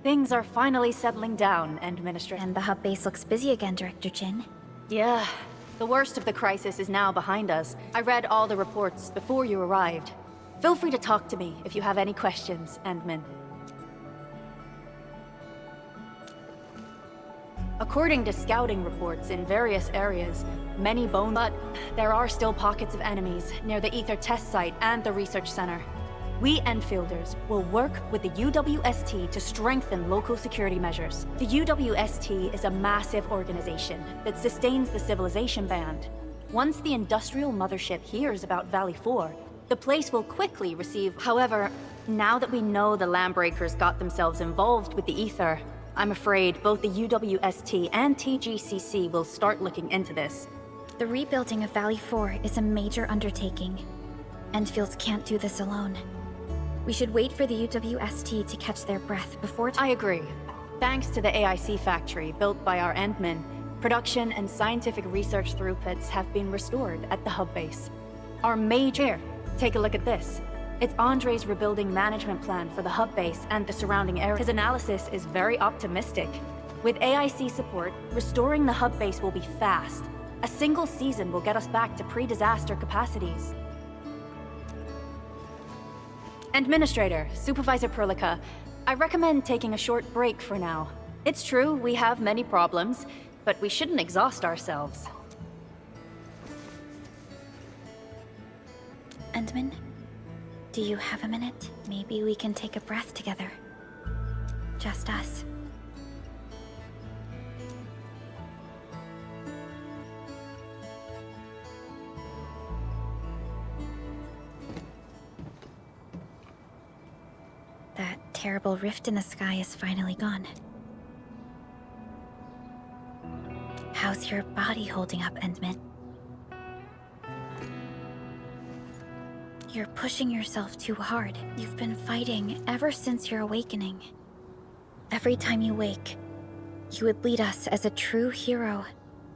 Things are finally settling down, Administrator. And the hub base looks busy again, Director Jin. Yeah, the worst of the crisis is now behind us. I read all the reports before you arrived. Feel free to talk to me if you have any questions, Endman. According to scouting reports in various areas, but there are still pockets of enemies near the Ether test site and the research center. We Enfielders will work with the UWST to strengthen local security measures. The UWST is a massive organization that sustains the Civilization Band. Once the industrial mothership hears about Valley 4, the place will quickly receive. However, now that we know the Landbreakers got themselves involved with the Ether, I'm afraid both the UWST and TGCC will start looking into this. The rebuilding of Valley 4 is a major undertaking. Enfields can't do this alone. We should wait for the UWST to catch their breath before. I agree. Thanks to the AIC factory built by our Endmen, production and scientific research throughputs have been restored at the hub base. Our major... Take a look at this. It's Andre's rebuilding management plan for the hub base and the surrounding area. His analysis is very optimistic. With AIC support, restoring the hub base will be fast. A single season will get us back to pre-disaster capacities. Administrator, Supervisor Perlica, I recommend taking a short break for now. It's true, we have many problems, but we shouldn't exhaust ourselves. Endman, do you have a minute? Maybe we can take a breath together. Just us. That terrible rift in the sky is finally gone. How's your body holding up, Endman? You're pushing yourself too hard. You've been fighting ever since your awakening. Every time you wake, you would lead us as a true hero.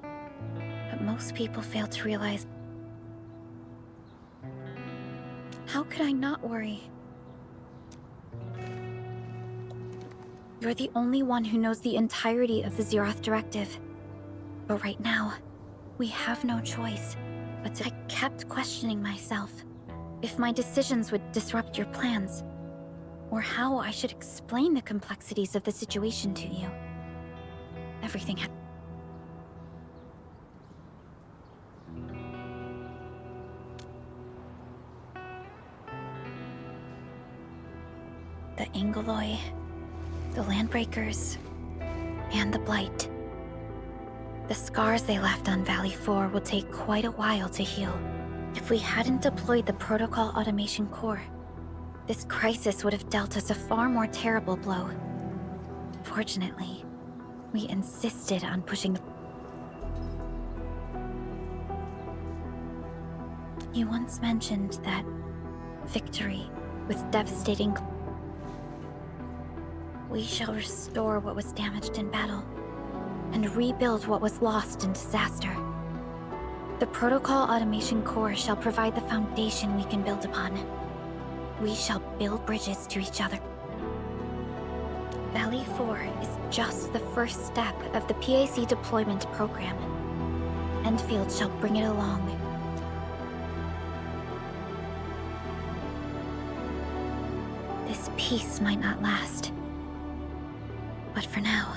But most people fail to realize... How could I not worry? You're the only one who knows the entirety of the Zeroth Directive. But right now, we have no choice. But I kept questioning myself. If my decisions would disrupt your plans, or how I should explain the complexities of the situation to you. Everything had... The Angoloi, the Landbreakers, and the Blight. The scars they left on Valley 4 will take quite a while to heal. If we hadn't deployed the Protocol Automation Core, this crisis would have dealt us a far more terrible blow. Fortunately, we insisted on pushing the... You once mentioned that victory with devastating... We shall restore what was damaged in battle, and rebuild what was lost in disaster. The Protocol Automation Core shall provide the foundation we can build upon. We shall build bridges to each other. Valley 4 is just the first step of the PAC deployment program. Enfield shall bring it along. This peace might not last. But for now...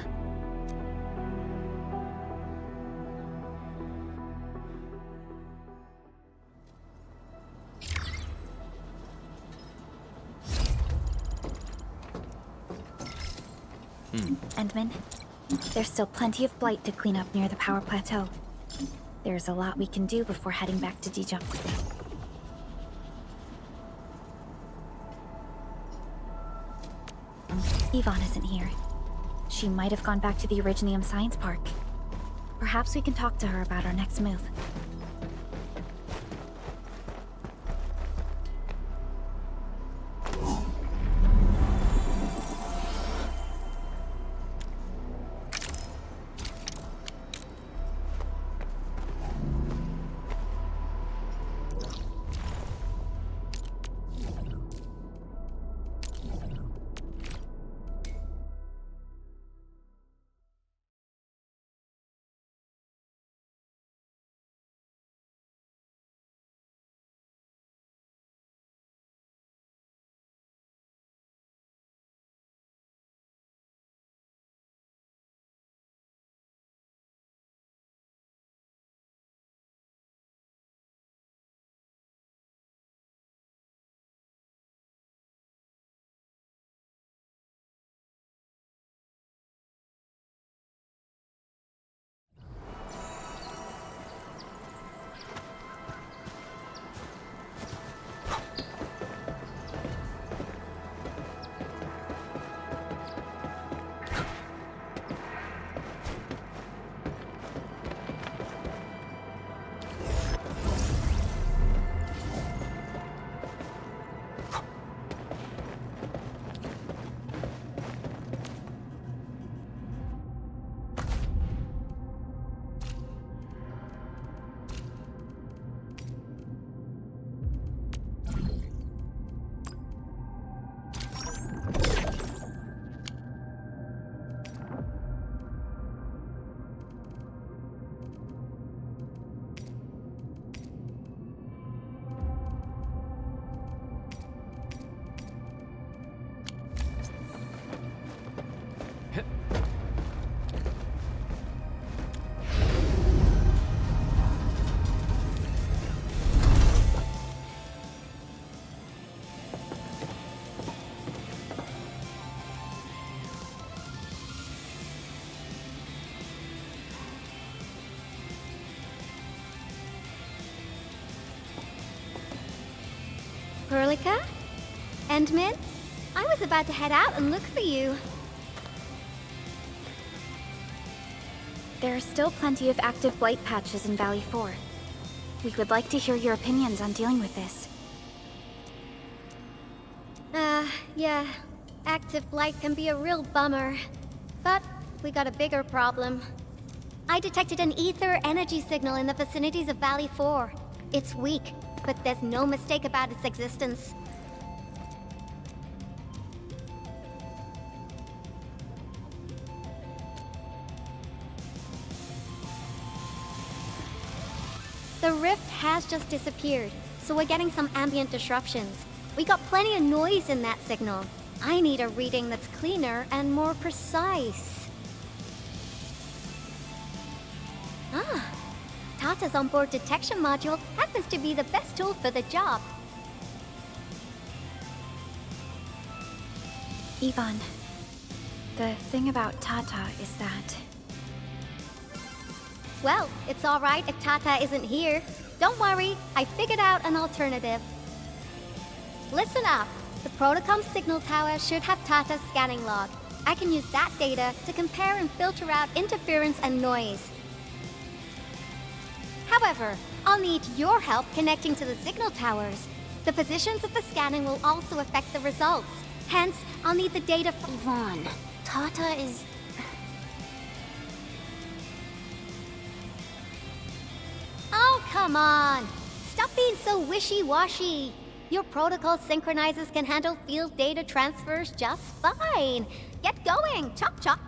Endman, there's still plenty of blight to clean up near the power plateau. There's a lot we can do before heading back to Dijon. Yvonne isn't here. She might have gone back to the Originium Science Park. Perhaps we can talk to her about our next move. Monica? Endman? I was about to head out and look for you. There are still plenty of active blight patches in Valley 4. We would like to hear your opinions on dealing with this. Yeah. Active blight can be a real bummer. But we got a bigger problem. I detected an ether energy signal in the vicinities of Valley 4. It's weak, but there's no mistake about its existence. The rift has just disappeared, so we're getting some ambient disruptions. We got plenty of noise in that signal. I need a reading that's cleaner and more precise. Tata's onboard detection module happens to be the best tool for the job. Ivan, the thing about Tata is that... Well, it's alright if Tata isn't here. Don't worry, I figured out an alternative. Listen up. The Protocom signal tower should have Tata's scanning log. I can use that data to compare and filter out interference and noise. However, I'll need your help connecting to the signal towers. The positions of the scanning will also affect the results. Hence, I'll need the data from... Yvonne, Tata is... Oh, come on! Stop being so wishy-washy! Your protocol synchronizers can handle field data transfers just fine. Get going, chop chop!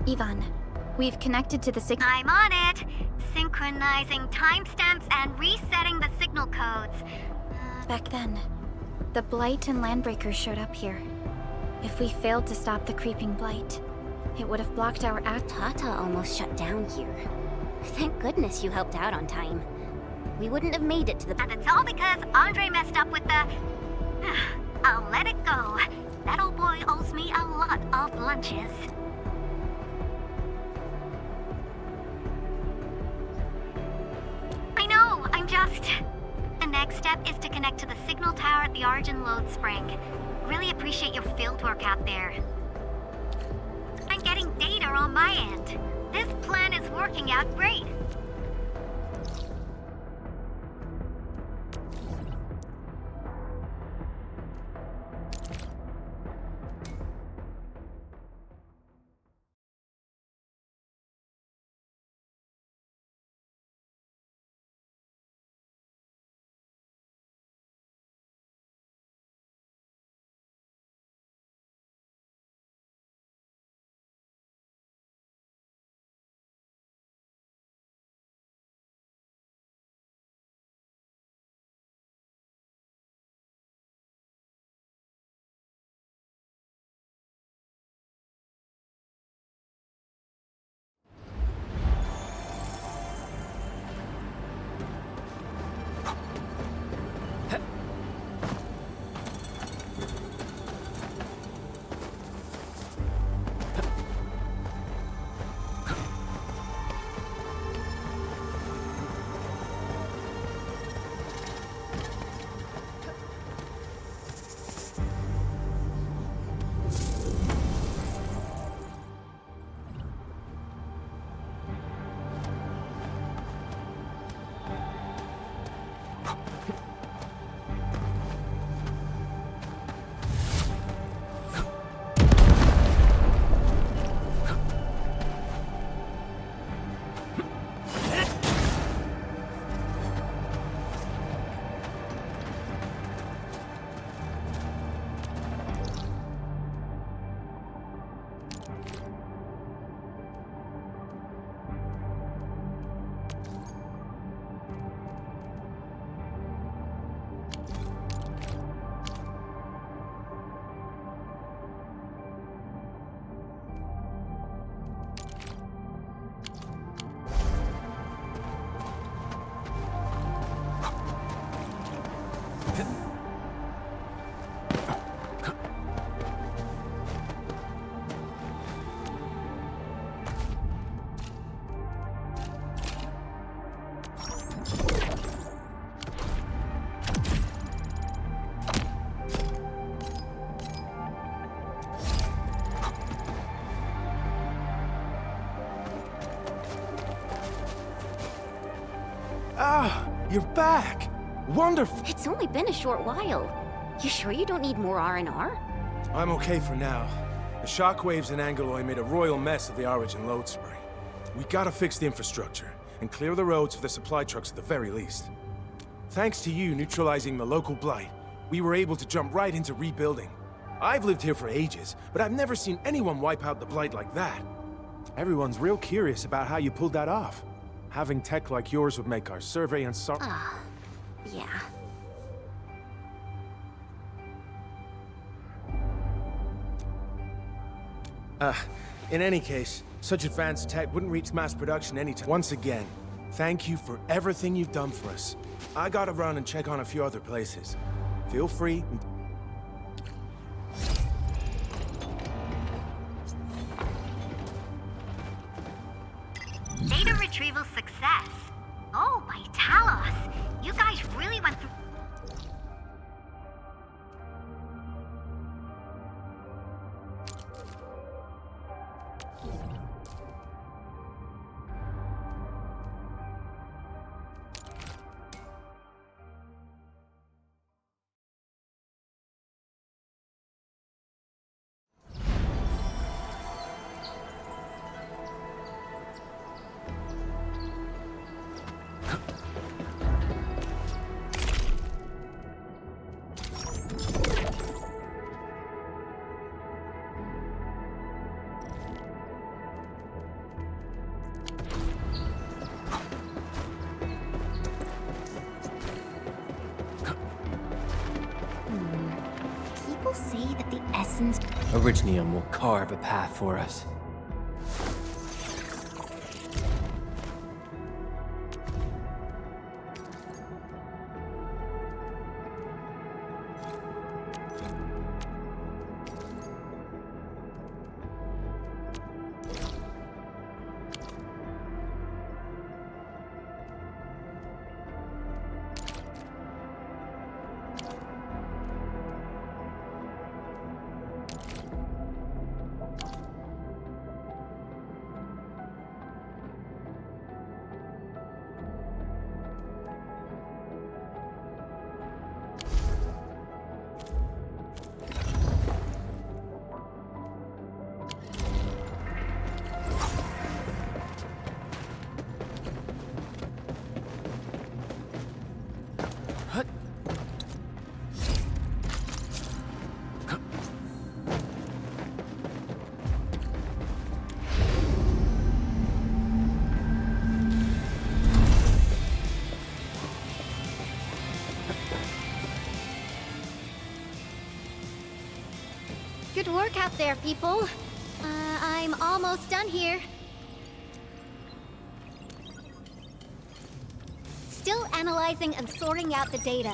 Ivan, we've connected to the signal... I'm on it! Synchronizing timestamps and resetting the signal codes. Back then, the Blight and Landbreakers showed up here. If we failed to stop the creeping Blight, it would have blocked our act... Tata almost shut down here. Thank goodness you helped out on time. We wouldn't have made it to the... And it's all because Andre messed up with the... I'll let it go. That old boy owes me a lot of lunches. I know, I'm just... The next step is to connect to the signal tower at the Origin load spring. Really appreciate your field work out there. I'm getting data on my end. This plan is working out great. You're back! Wonderful! It's only been a short while. You sure you don't need more R&R? I'm okay for now. The shockwaves in Angeloy made a royal mess of the Origin load spring. We gotta fix the infrastructure, and clear the roads for the supply trucks at the very least. Thanks to you neutralizing the local blight, we were able to jump right into rebuilding. I've lived here for ages, but I've never seen anyone wipe out the blight like that. Everyone's real curious about how you pulled that off. Having tech like yours would make our survey and Yeah. In any case, such advanced tech wouldn't reach mass production anytime. Once again, thank you for everything you've done for us. I gotta run and check on a few other places. Feel free. Data retrieval success. Oh, by Talos. You guys really went through... People say that the essence... Originium will carve a path for us. Good work out there, people. I'm almost done here. Still analyzing and sorting out the data.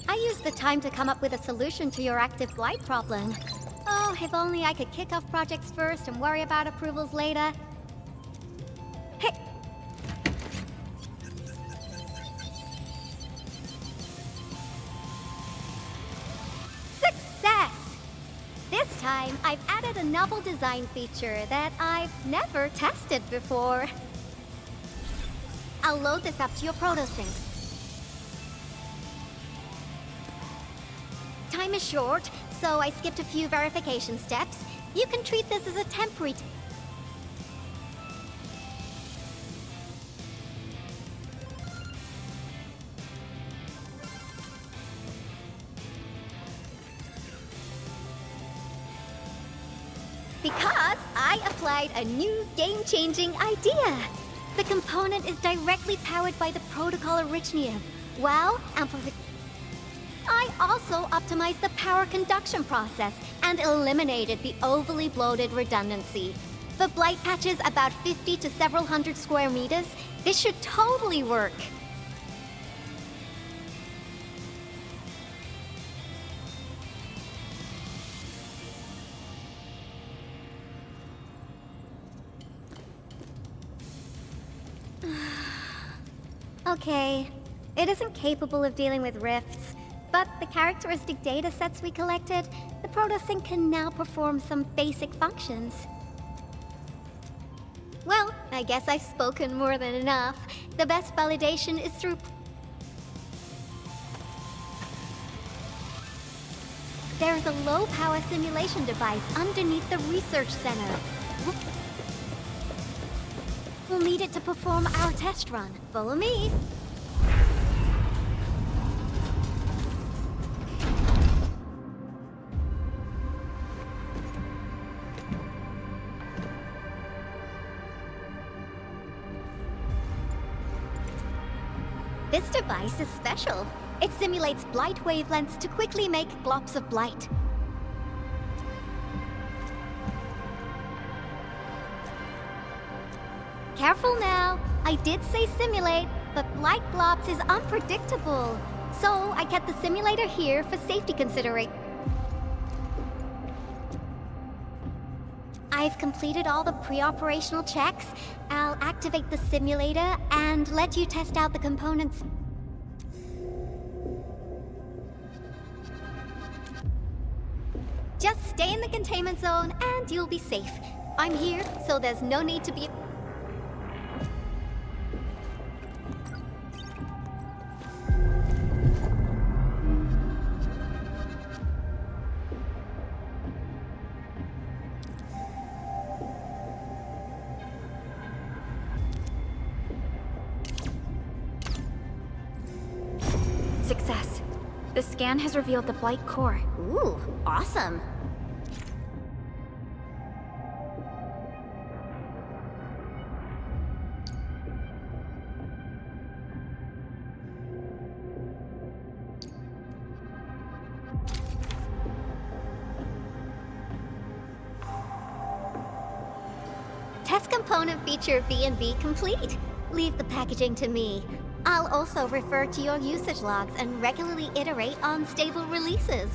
I used the time to come up with a solution to your active blight problem. Oh, if only I could kick off projects first and worry about approvals later. Hey! Success! This time, I've added a novel design feature that I've never tested before. I'll load this up to your protosyncs. Time is short, so I skipped a few verification steps. You can treat this as a temporary... Because I applied a new game-changing idea. The component is directly powered by the protocol Originium. Well, I also optimized the power conduction process and eliminated the overly bloated redundancy. For blight patches about 50 to several hundred square meters, this should totally work. Okay, it isn't capable of dealing with rifts, but the characteristic data sets we collected, the protosync can now perform some basic functions. Well, I I guess I've spoken more than enough. The best validation is through... There's a low-power simulation device underneath the research center. We'll need it to perform our test run. Follow me. This device is special. It simulates blight wavelengths to quickly make globs of blight. Careful now. I did say simulate, but blight globs is unpredictable. So I kept the simulator here for safety consideration. I've completed all the pre-operational checks. I'll activate the simulator and let you test out the components. Just stay in the containment zone and you'll be safe. I'm here, so there's no need to be... Success. The scan has revealed the Blight core. Ooh, awesome. Test component feature V&V complete. Leave the packaging to me. I'll also refer to your usage logs and regularly iterate on stable releases.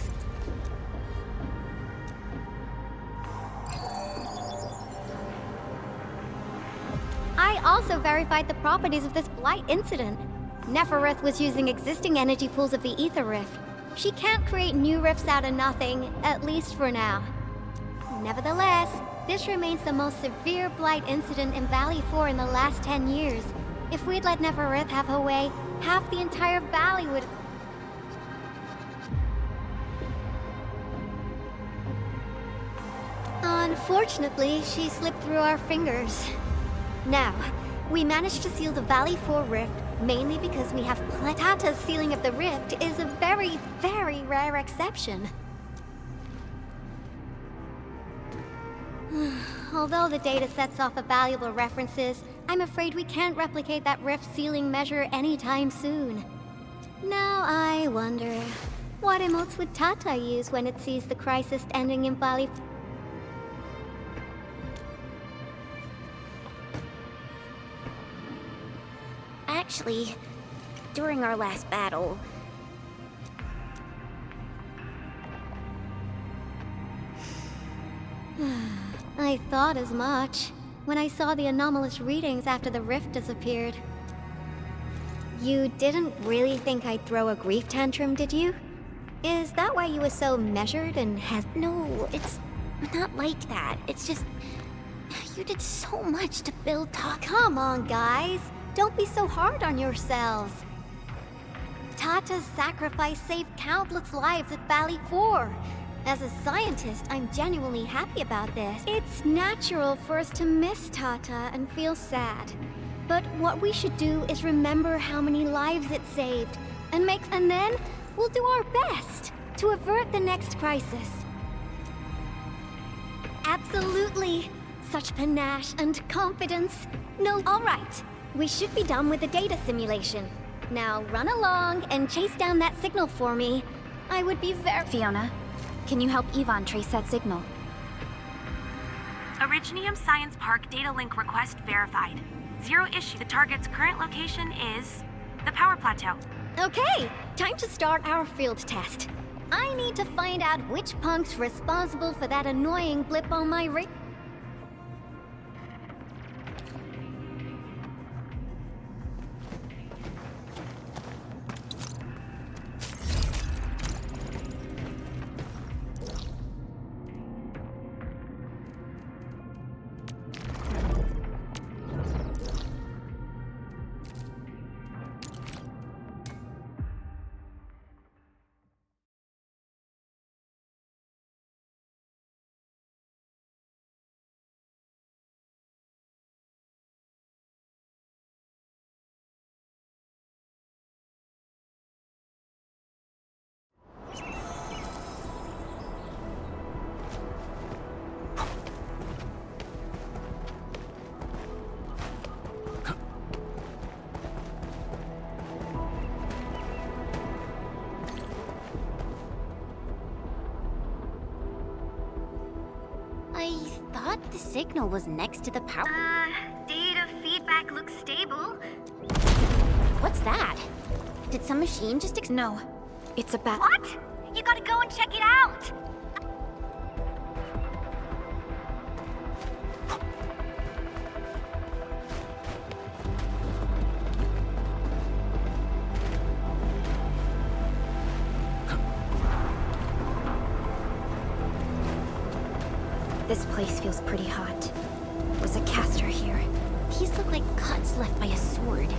I also verified the properties of this blight incident. Nefereth was using existing energy pools of the Ether Rift. She can't create new rifts out of nothing, at least for now. Nevertheless, this remains the most severe blight incident in Valley 4 in the last 10 years. If we'd let Nefereth have her way, half the entire valley would... Unfortunately, she slipped through our fingers. Now, we managed to seal the Valley 4 rift, mainly because we have Tata's sealing of the rift is a very, very rare exception. Although the data sets offer valuable references, I'm afraid we can't replicate that rift sealing measure anytime soon. Now I wonder, what emotes would Tata use when it sees the crisis ending in Valley... Actually, during our last battle... I thought as much when I saw the anomalous readings after the rift disappeared. You didn't really think I'd throw a grief tantrum, did you? Is that why you were so measured and No, it's not like that. It's just... You did so much to build Come on, guys. Don't be so hard on yourselves. Tata's sacrifice saved countless lives at Valley 4. As a scientist, I'm genuinely happy about this. It's natural for us to miss Tata and feel sad. But what we should do is remember how many lives it saved, and then we'll do our best to avert the next crisis. Absolutely. Such panache and confidence. No, all right. We should be done with the data simulation. Now run along and chase down that signal for me. I would be very... Fiona, can you help Yvonne trace that signal? Originium Science Park data link request verified. Zero issue. The target's current location is the power plateau. Okay, time to start our field test. I need to find out which punk's responsible for that annoying blip on my radar. the signal was next to the power. Data feedback looks stable. What's that? Did some machine just No, it's a bat. What? You gotta go and check it out! This place feels pretty hot. Was a caster here? These look like cuts left by a sword.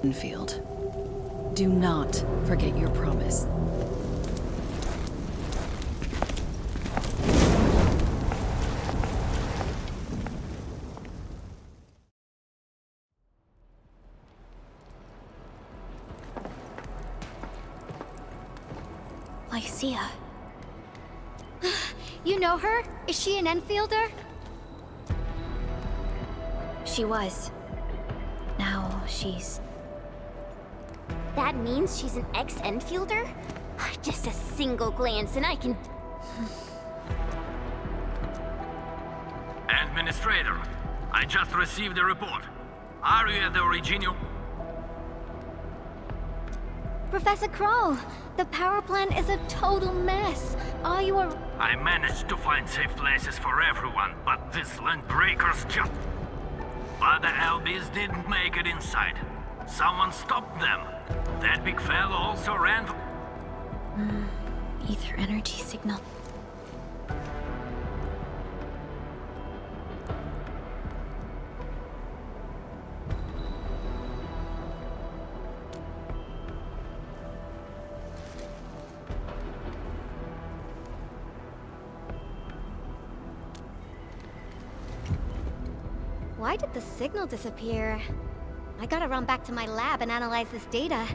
Enfield. Do not forget your promise. Lycia. You know her? Is she an Enfielder? She was. Now she's... That means she's an ex-Enfielder? Just a single glance and I can... Administrator, I just received a report. Are you at the original... Professor Crow, the power plant is a total mess. Are you a... I managed to find safe places for everyone, but these land breakers just... But the LBs didn't make it inside. Someone stopped them. That big fellow also ran... Ether energy signal. Why did the signal disappear? I gotta run back to my lab and analyze this data.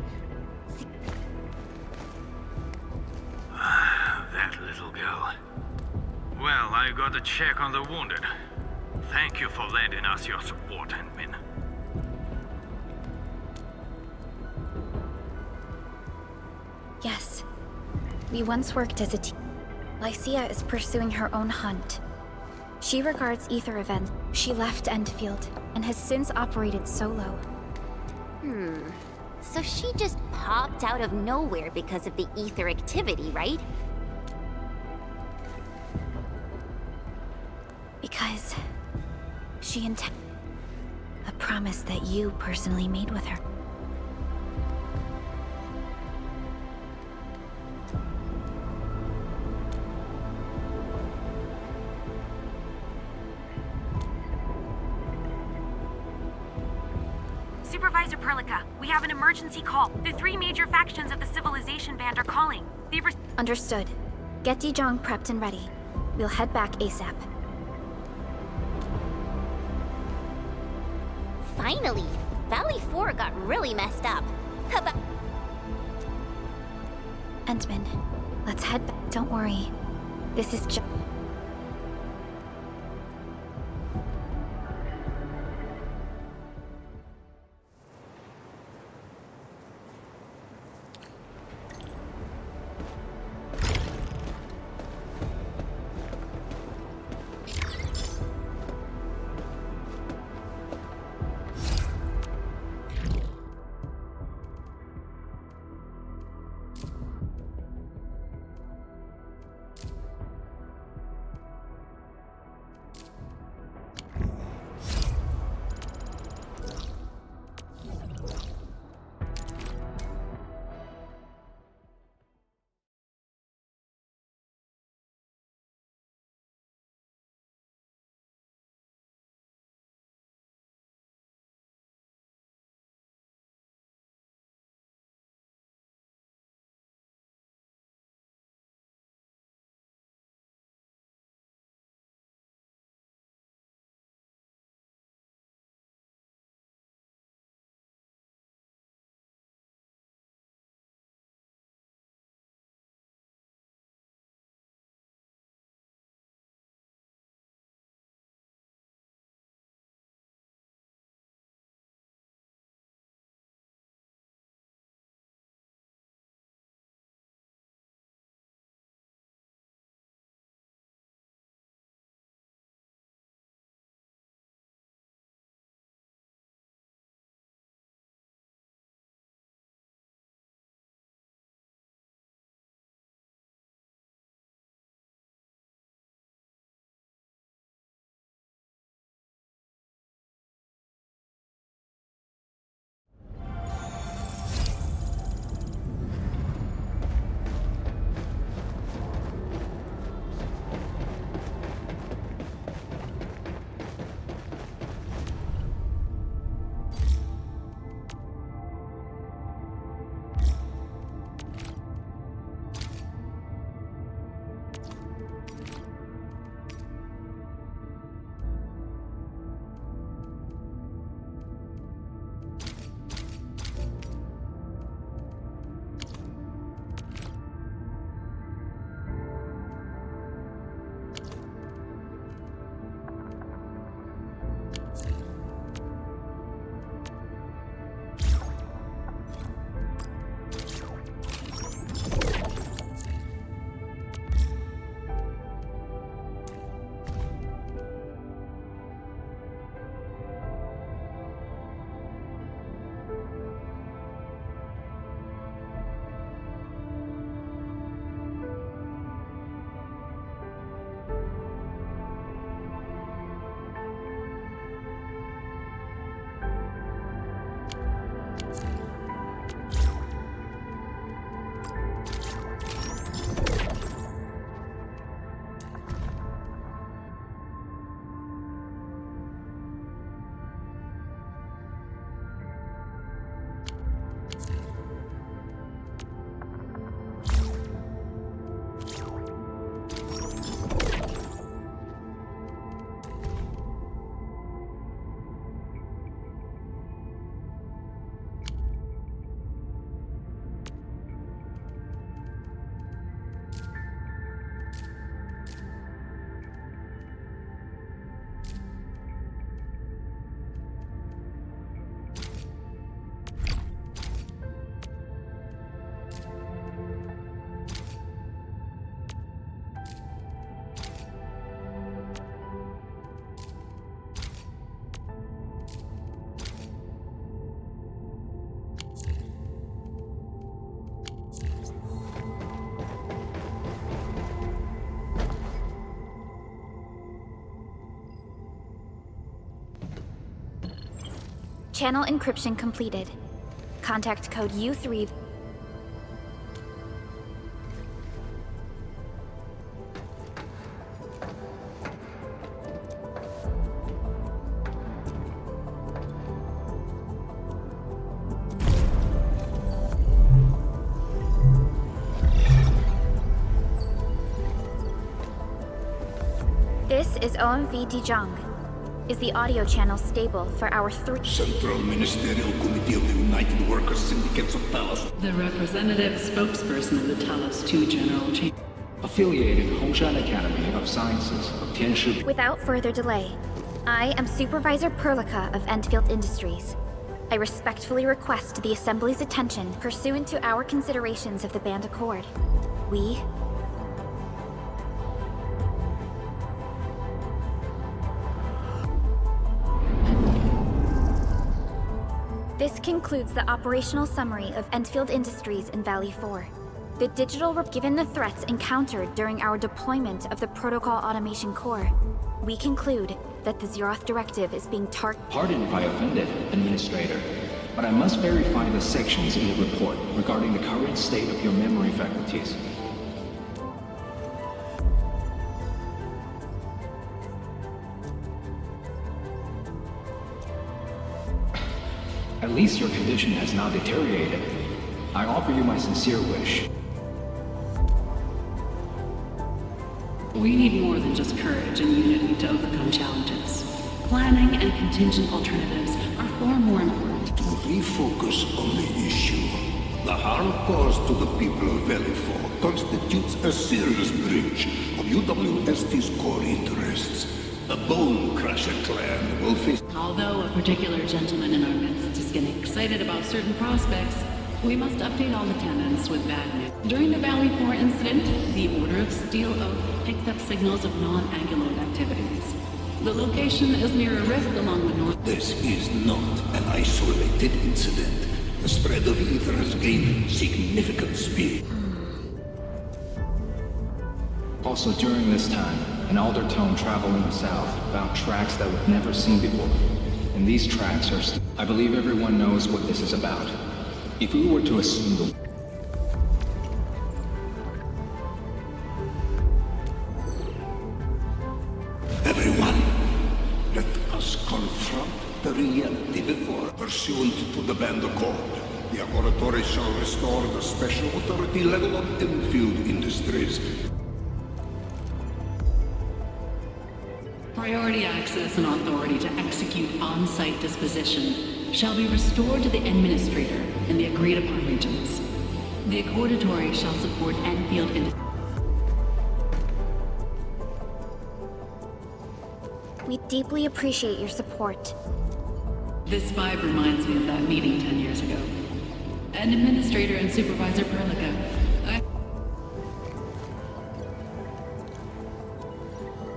That little girl. Well, I gotta check on the wounded. Thank you for lending us your support, Handmin. Yes. We once worked as a team. Lycia is pursuing her own hunt. She regards Ether events. She left Endfield and has since operated solo. So she just popped out of nowhere because of the Ether activity, right? Because she a promise that you personally made with her. Supervisor Perlica, we have an emergency call. The three major factions of the Civilization Band are calling. They've Understood. Get Dijong prepped and ready. We'll head back ASAP. Finally! Valley 4 got really messed up. Entman, let's head back. Don't worry. This is just... Channel encryption completed. Contact code U3. This is OMV Dijong. Is the audio channel stable for our Central Ministerial Committee of the United Workers Syndicates of Talos. The representative spokesperson of the Talos II General Chamber. Affiliated Hongshan Academy of Sciences of Tianshi. Without further delay, I am Supervisor Perlica of Endfield Industries. I respectfully request the Assembly's attention pursuant to our considerations of the Band Accord. This concludes the operational summary of Endfield Industries in Valley 4. The digital given the threats encountered during our deployment of the Protocol Automation Core, we conclude that the Zeroth Directive is being Pardon if I offended, Administrator, but I must verify the sections in the report regarding the current state of your memory faculties. At least your condition has now deteriorated. I offer you my sincere wish. We need more than just courage and unity to overcome challenges. Planning and contingent alternatives are far more important. To refocus on the issue, the harm caused to the people of Valley 4 constitutes a serious breach of UWST's core interests. The Bone Crusher clan will face... Although a particular gentleman in our midst is getting excited about certain prospects, we must update all attendants with bad news. During the Valley 4 incident, the Order of Steel Oath picked up signals of non-anguloid activities. The location is near a rift along the north... This is not an isolated incident. The spread of ether has gained significant speed. Also during this time, an Aldertone traveling south found tracks that we've never seen before. And these tracks are... I believe everyone knows what this is about. If we were to assume the... Everyone, let us confront the reality before. Pursuant to the Band Accord, the Laboratory shall restore the special authority level of endfield industries. Priority access and authority to execute on-site disposition shall be restored to the Administrator in the agreed-upon regions. The Accordatory shall support Enfield in... We deeply appreciate your support. This vibe reminds me of that meeting 10 years ago. And Administrator and Supervisor Perlica,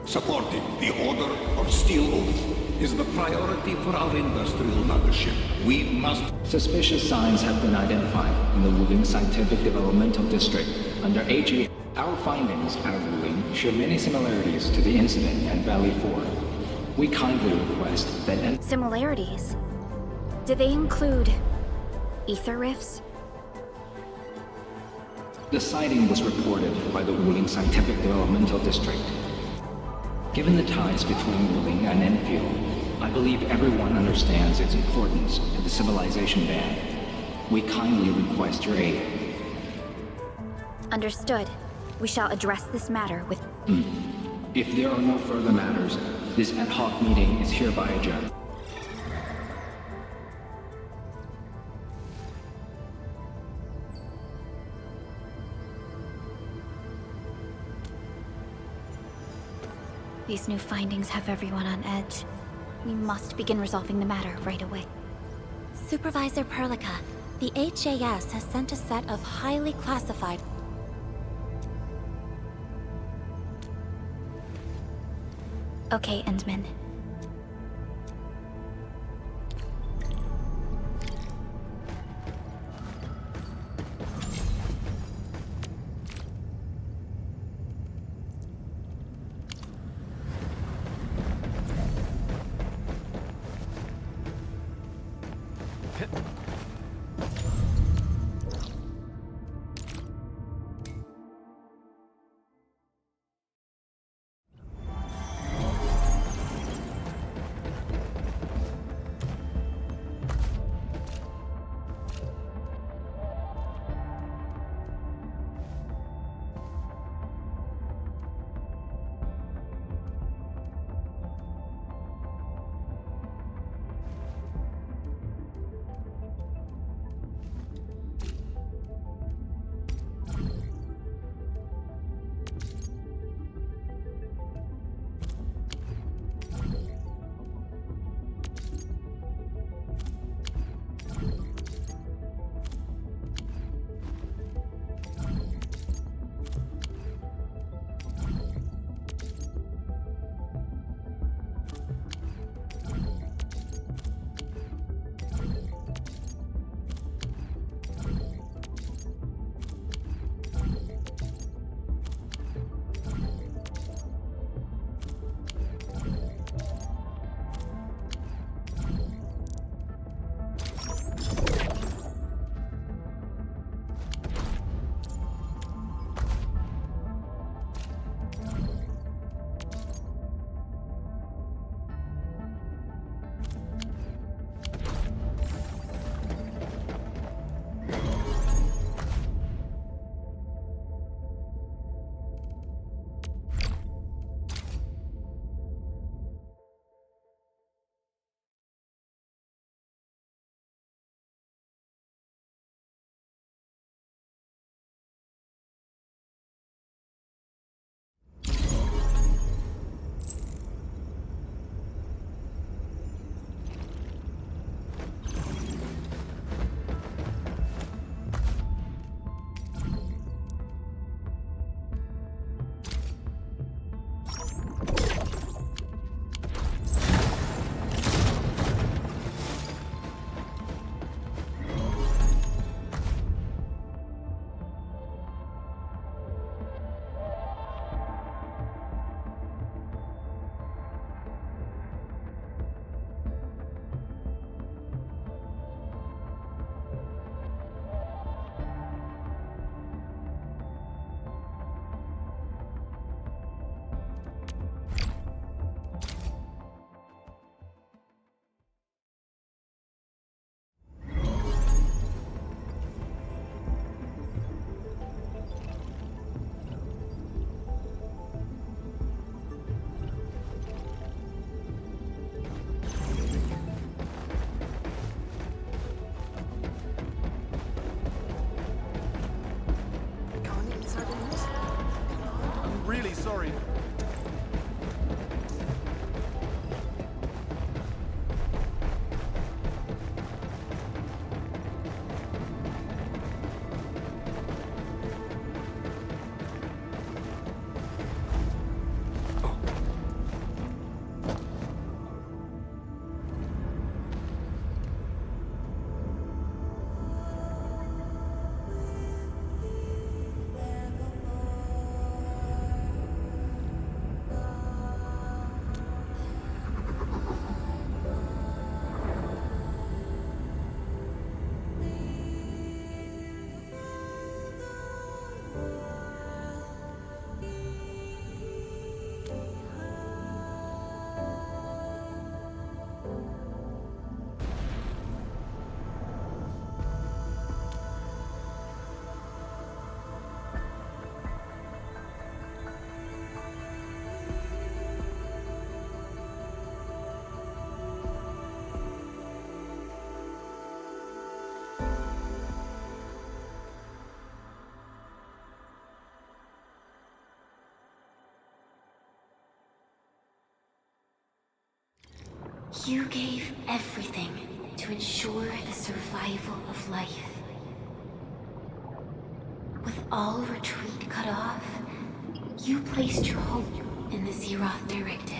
Supporting the Order of Steel Oath is the priority for our industrial mothership. We must... Suspicious signs have been identified in the Wuling Scientific Developmental District under AG. Our findings out of Wuling show many similarities to the incident at Valley 4. We kindly request that... Similarities? Do they include... ether rifts? The sighting was reported by the Wuling Scientific Developmental District. Given the ties between Wuling and Enfield, I believe everyone understands its importance to the civilization band. We kindly request your aid. Understood. We shall address this matter with... If there are no further matters, this ad hoc meeting is hereby adjourned. These new findings have everyone on edge. We must begin resolving the matter right away. Supervisor Perlica, the HAS has sent a set of highly classified... Okay, Endman. Really sorry. You gave everything to ensure the survival of life. With all retreat cut off, you placed your hope in the Zeroth Directive.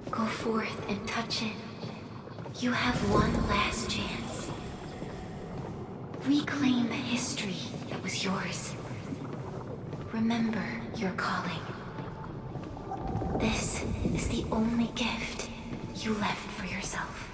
Go forth and touch it. You have one last chance. Reclaim the history that was yours. Remember your calling. This is the only gift you left for yourself.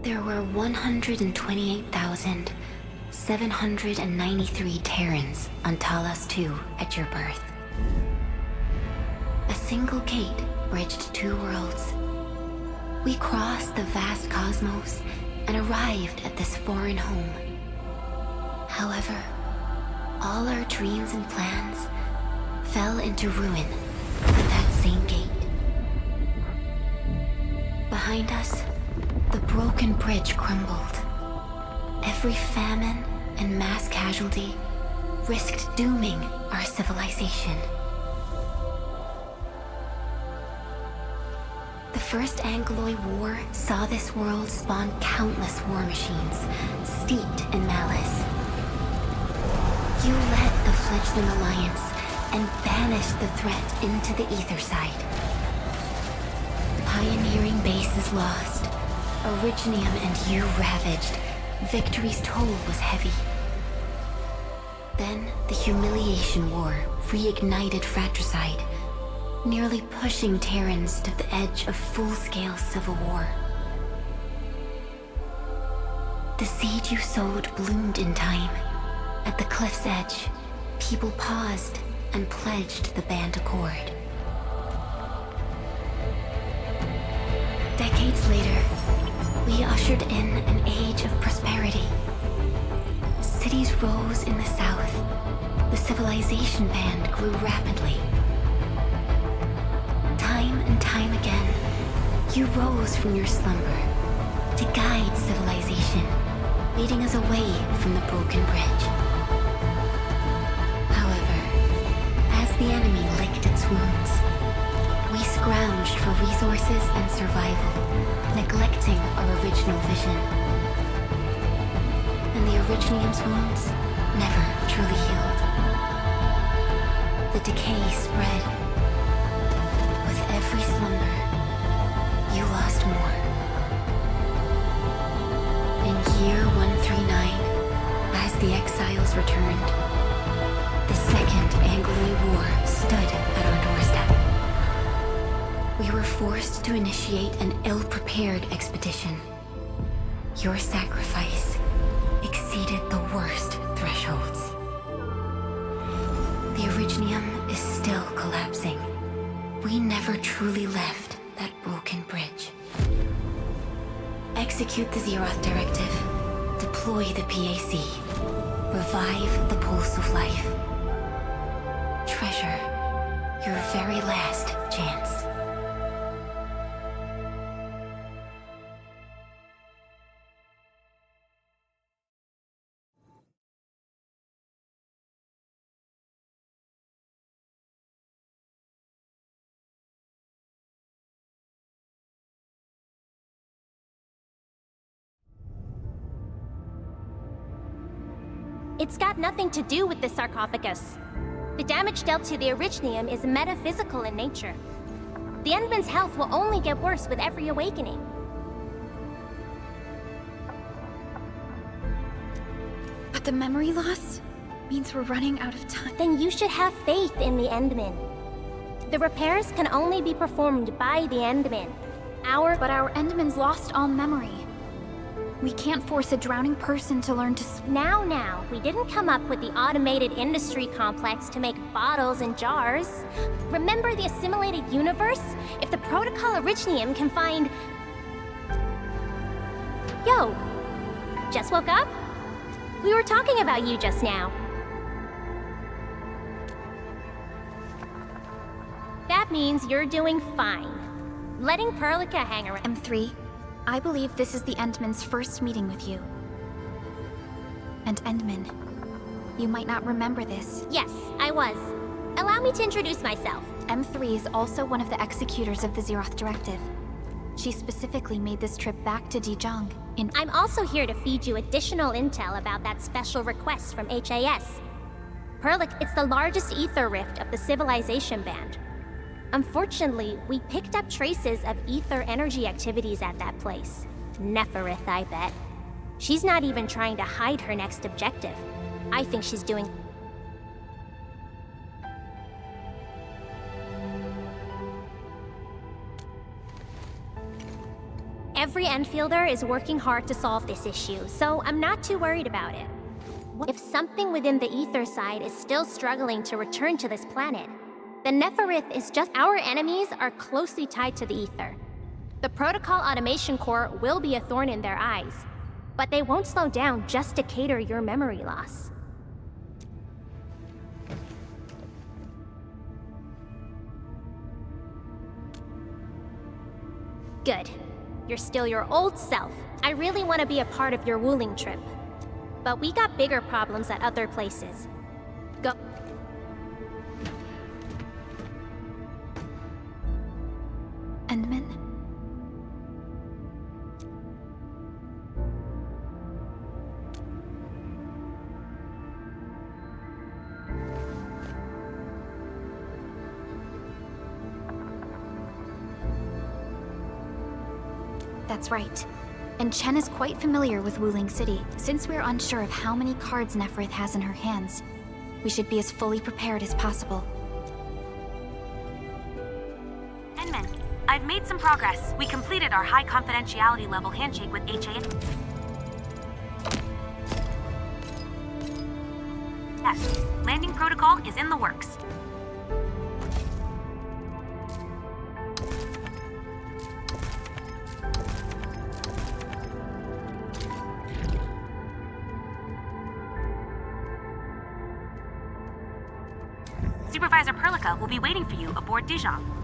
There were 128,793 Terrans on Talos II at your birth. A single gate bridged two worlds. We crossed the vast cosmos and arrived at this foreign home. However, all our dreams and plans fell into ruin at that same gate. Behind us, the broken bridge crumbled. Every famine and mass casualty risked dooming our civilization. The First Angloid War saw this world spawn countless war machines, steeped in malice. You led the fledgling alliance and banished the threat into the ether side. Pioneering bases lost, Originium and you ravaged. Victory's toll was heavy. Then the humiliation war reignited fratricide, nearly pushing Terrans to the edge of full-scale civil war. The seed you sowed bloomed in time. At the cliff's edge, people paused and pledged the band accord. Decades later, we ushered in an age of prosperity. Cities rose in the south. The civilization band grew rapidly. Time and time again, you rose from your slumber to guide civilization, leading us away from the broken bridge. However, as the enemy licked its wounds, we scrounged for resources and survival, neglecting our original vision. And the Originium's wounds never truly healed. The decay spread. With every slumber, you lost more. In year 139, as the exiles returned, the second forced to initiate an ill-prepared expedition. Your sacrifice exceeded the worst thresholds. The Originium is still collapsing. We never truly left that broken bridge. Execute the Zeroth Directive. Deploy the PAC. Revive the pulse of life. Treasure your very last chance. It's got nothing to do with the sarcophagus. The damage dealt to the Originium is metaphysical in nature. The Endman's health will only get worse with every awakening. But the memory loss means we're running out of time. Then you should have faith in the Endman. The repairs can only be performed by the Endman. But our Endman's lost all memory. We can't force a drowning person to learn to swim. Now, we didn't come up with the automated industry complex to make bottles and jars. Remember the assimilated universe? If the Protocol Originium can find... Yo, just woke up? We were talking about you just now. That means you're doing fine. Letting Perlica hang around... M3. I believe this is the Endman's first meeting with you. And Endman, you might not remember this. Yes, I was. Allow me to introduce myself. M3 is also one of the executors of the Zeroth Directive. She specifically made this trip back to Dijon in... I'm also here to feed you additional intel about that special request from HAS. Perlic, it's the largest ether rift of the Civilization Band. Unfortunately, we picked up traces of ether energy activities at that place. Neferith, I bet. She's not even trying to hide her next objective. I think she's doing... Every Enfielder is working hard to solve this issue, so I'm not too worried about it. If something within the ether side is still struggling to return to this planet, the Neferith is just... Our enemies are closely tied to the ether. The Protocol Automation Core will be a thorn in their eyes, but they won't slow down just to cater your memory loss. Good. You're still your old self. I really want to be a part of your Wuling trip. But we got bigger problems at other places. Go. Endman? That's right. And Chen is quite familiar with Wuling City. Since we're unsure of how many cards Neferith has in her hands, we should be as fully prepared as possible. Endman, I've made some progress. We completed our high confidentiality level handshake with HAS. Yes, landing protocol is in the works. Supervisor Perlica will be waiting for you aboard Dijon.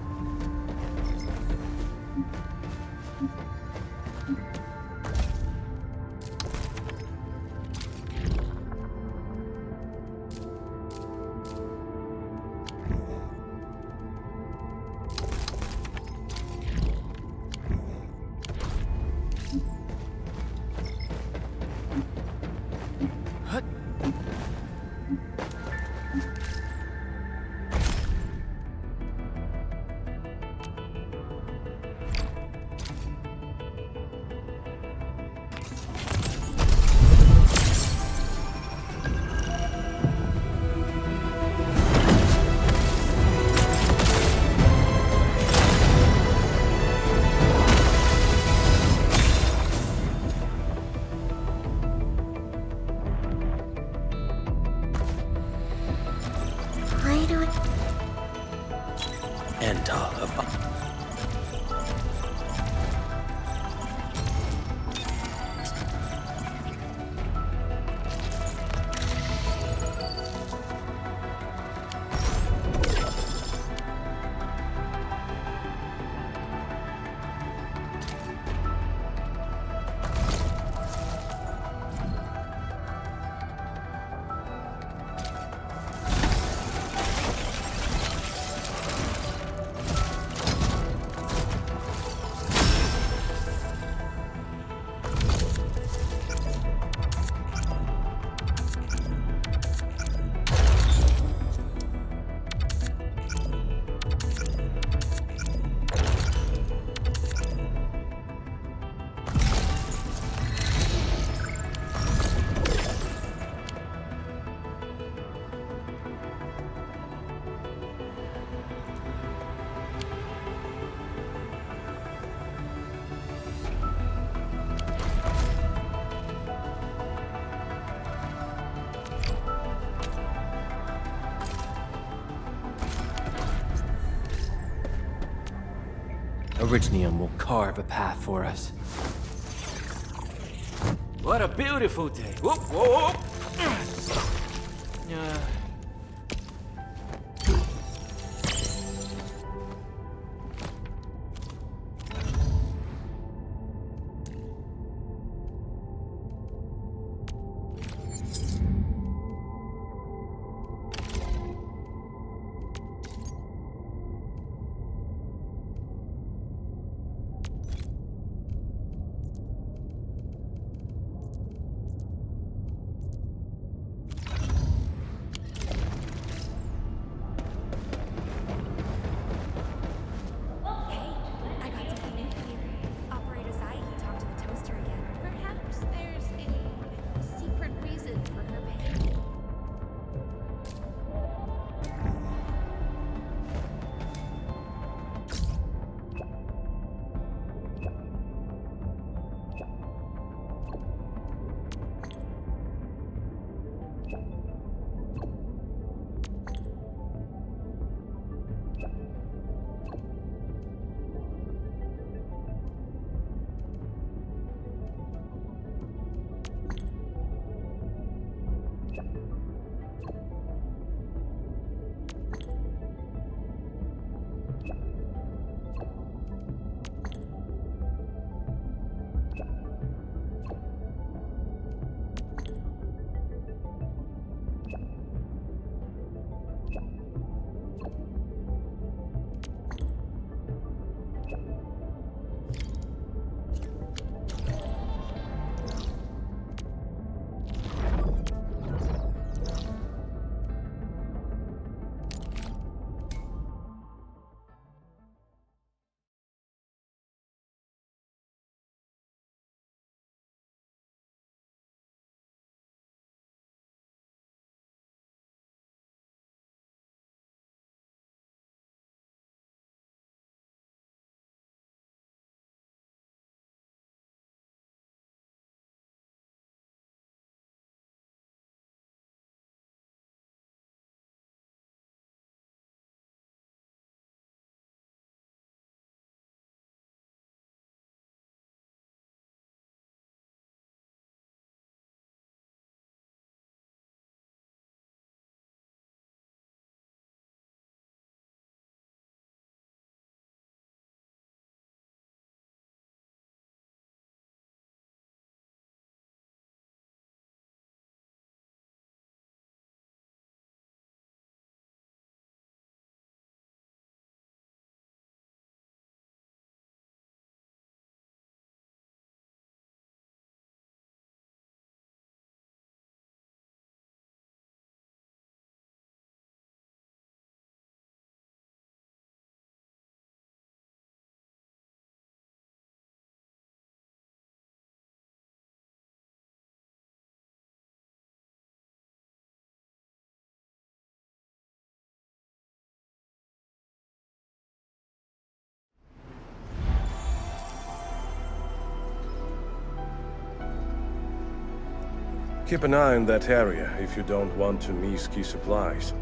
End of... Originium will carve a path for us. What a beautiful day. Whoop, whoop, whoop. Keep an eye on that area if you don't want to miss key supplies.